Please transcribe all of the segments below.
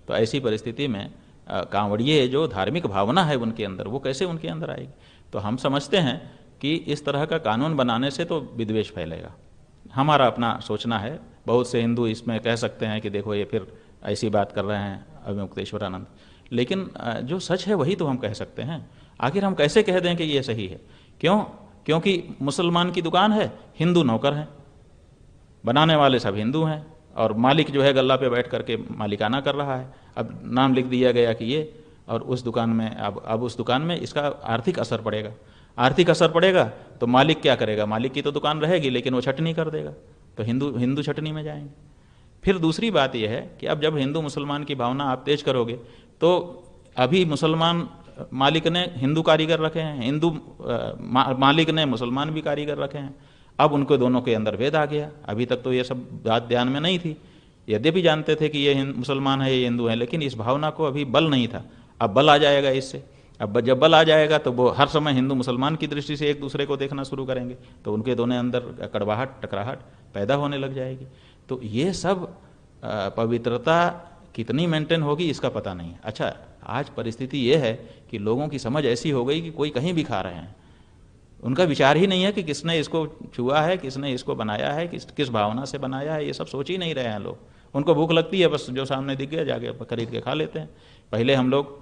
तो ऐसी परिस्थिति में कांवड़िए जो धार्मिक भावना है उनके अंदर, वो कैसे उनके अंदर आएगी? तो हम समझते हैं कि इस तरह का कानून बनाने से तो विद्वेष फैलेगा। हमारा अपना सोचना है। बहुत से हिंदू इसमें कह सकते हैं कि देखो ये फिर ऐसी बात कर रहे हैं अविमुक्तेश्वरानंद, लेकिन जो सच है वही तो हम कह सकते हैं। आखिर हम कैसे कह दें कि ये सही है? क्यों? क्योंकि मुसलमान की दुकान है, हिंदू नौकर हैं, बनाने वाले सब हिंदू हैं, और मालिक जो है गल्ला पे बैठ करके मालिकाना कर रहा है। अब नाम लिख दिया गया कि ये, और उस दुकान में अब उस दुकान में इसका आर्थिक असर पड़ेगा। आर्थिक असर पड़ेगा तो मालिक क्या करेगा? मालिक की तो दुकान रहेगी लेकिन वो छटनी कर देगा, तो हिंदू छटनी में जाएंगे। फिर दूसरी बात यह है कि अब जब हिंदू मुसलमान की भावना आप तेज करोगे तो अभी मुसलमान मालिक ने हिंदू कारीगर रखे हैं, हिंदू मालिक ने मुसलमान भी कारीगर रखे हैं। अब उनको दोनों के अंदर भेद आ गया। अभी तक तो ये सब बात ध्यान में नहीं थी, यद्यपि जानते थे कि ये मुसलमान है, ये हिंदू है, लेकिन इस भावना को अभी बल नहीं था। अब बल आ जाएगा इससे। अब जब बल आ जाएगा तो वो हर समय हिंदू मुसलमान की दृष्टि से एक दूसरे को देखना शुरू करेंगे, तो उनके दोनों अंदर कड़वाहट, टकराहट पैदा होने लग जाएगी। तो ये सब पवित्रता कितनी मेंटेन होगी इसका पता नहीं है। अच्छा, आज परिस्थिति ये है कि लोगों की समझ ऐसी हो गई कि कोई कहीं भी खा रहे हैं, उनका विचार ही नहीं है कि किसने इसको छुआ है, किसने इसको बनाया है, किस भावना से बनाया है, ये सब सोच ही नहीं रहे हैं लोग। उनको भूख लगती है, बस जो सामने दिख गया जाके खरीद के खा लेते हैं। पहले हम लोग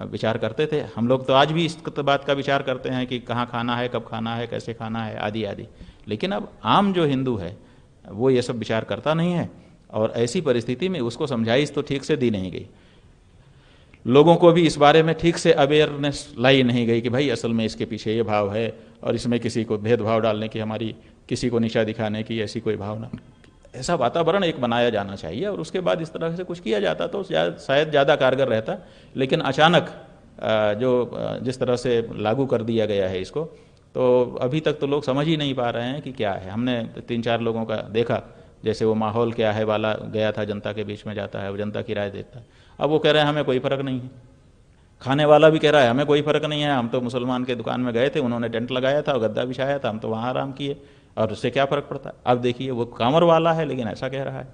विचार करते थे, हम लोग तो आज भी इस बात का विचार करते हैं कि कहाँ खाना है, कब खाना है, कैसे खाना है, आदि आदि। लेकिन अब आम जो हिंदू है वो ये सब विचार करता नहीं है, और ऐसी परिस्थिति में उसको समझाइश तो ठीक से दी नहीं गई। लोगों को भी इस बारे में ठीक से अवेयरनेस लाई नहीं गई कि भाई असल में इसके पीछे ये भाव है, और इसमें किसी को भेदभाव डालने की, हमारी किसी को नीचा दिखाने की ऐसी कोई भावना। ऐसा वातावरण एक बनाया जाना चाहिए, और उसके बाद इस तरह से कुछ किया जाता तो शायद ज़्यादा कारगर रहता। लेकिन अचानक जिस तरह से लागू कर दिया गया है इसको, तो अभी तक तो लोग समझ ही नहीं पा रहे हैं कि क्या है। हमने 3-4 लोगों का देखा, जैसे वो माहौल क्या है वाला गया था, जनता के बीच में जाता है, वो जनता की राय देता है। अब वो कह रहे हैं हमें कोई फ़र्क नहीं है। खाने वाला भी कह रहा है हमें कोई फ़र्क नहीं है, हम तो मुसलमान के दुकान में गए थे, उन्होंने टेंट लगाया था और गद्दा बिछाया था, हम तो वहाँ आराम किए, और उससे क्या फ़र्क पड़ता है। अब देखिए वो कांवर वाला है लेकिन ऐसा कह रहा है।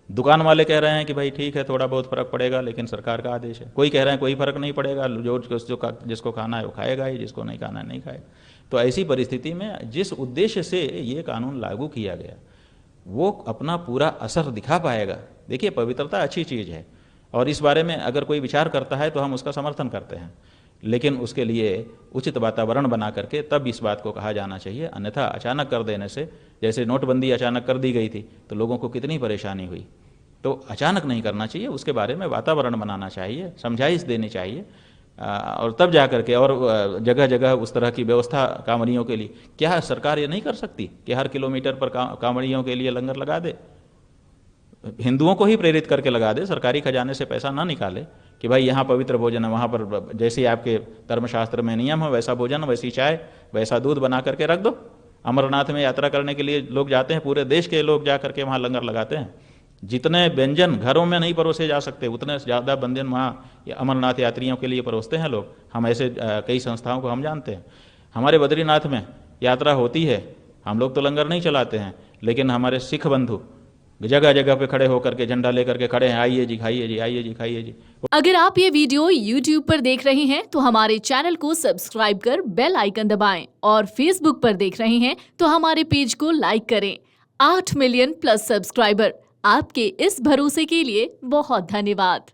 दुकान वाले कह रहे हैं कि भाई ठीक है थोड़ा बहुत फ़र्क पड़ेगा, लेकिन सरकार का आदेश है। कोई कह रहे हैं कोई फ़र्क नहीं पड़ेगा, जिसको खाना है वो खाएगा ही, जिसको नहीं खाना है नहीं खाएगा। तो ऐसी परिस्थिति में जिस उद्देश्य से ये कानून लागू किया गया वो अपना पूरा असर दिखा पाएगा। देखिए, पवित्रता अच्छी चीज़ है, और इस बारे में अगर कोई विचार करता है तो हम उसका समर्थन करते हैं, लेकिन उसके लिए उचित वातावरण बना करके तब इस बात को कहा जाना चाहिए। अन्यथा अचानक कर देने से, जैसे नोटबंदी अचानक कर दी गई थी तो लोगों को कितनी परेशानी हुई, तो अचानक नहीं करना चाहिए। उसके बारे में वातावरण बनाना चाहिए, समझाइश देनी चाहिए, और तब जा करके, और जगह जगह उस तरह की व्यवस्था कांवड़ियों के लिए। क्या सरकार ये नहीं कर सकती कि हर किलोमीटर पर कांवड़ियों के लिए लंगर लगा दे? हिंदुओं को ही प्रेरित करके लगा दे, सरकारी खजाने से पैसा ना निकाले कि भाई यहाँ पवित्र भोजन है, वहाँ पर जैसे आपके धर्मशास्त्र में नियम है वैसा भोजन, वैसी चाय, वैसा दूध बना करके रख दो। अमरनाथ में यात्रा करने के लिए लोग जाते हैं, पूरे देश के लोग जा करके वहाँ लंगर लगाते हैं। जितने व्यंजन घरों में नहीं परोसे जा सकते उतने ज़्यादा व्यंजन वहाँ अमरनाथ यात्रियों के लिए परोसते हैं लोग। हम ऐसे कई संस्थाओं को हम जानते हैं। हमारे बद्रीनाथ में यात्रा होती है, हम लोग तो लंगर नहीं चलाते हैं, लेकिन हमारे सिख बंधु जगह जगह पे खड़े होकर के झंडा लेकर के खड़े हैं, आइए जी खाइए जी, आइए जी खाइए जी। अगर आप ये वीडियो YouTube पर देख रहे हैं तो हमारे चैनल को सब्सक्राइब कर बेल आइकन दबाएं, और Facebook पर देख रहे हैं तो हमारे पेज को लाइक करें। 8 मिलियन प्लस सब्सक्राइबर, आपके इस भरोसे के लिए बहुत धन्यवाद।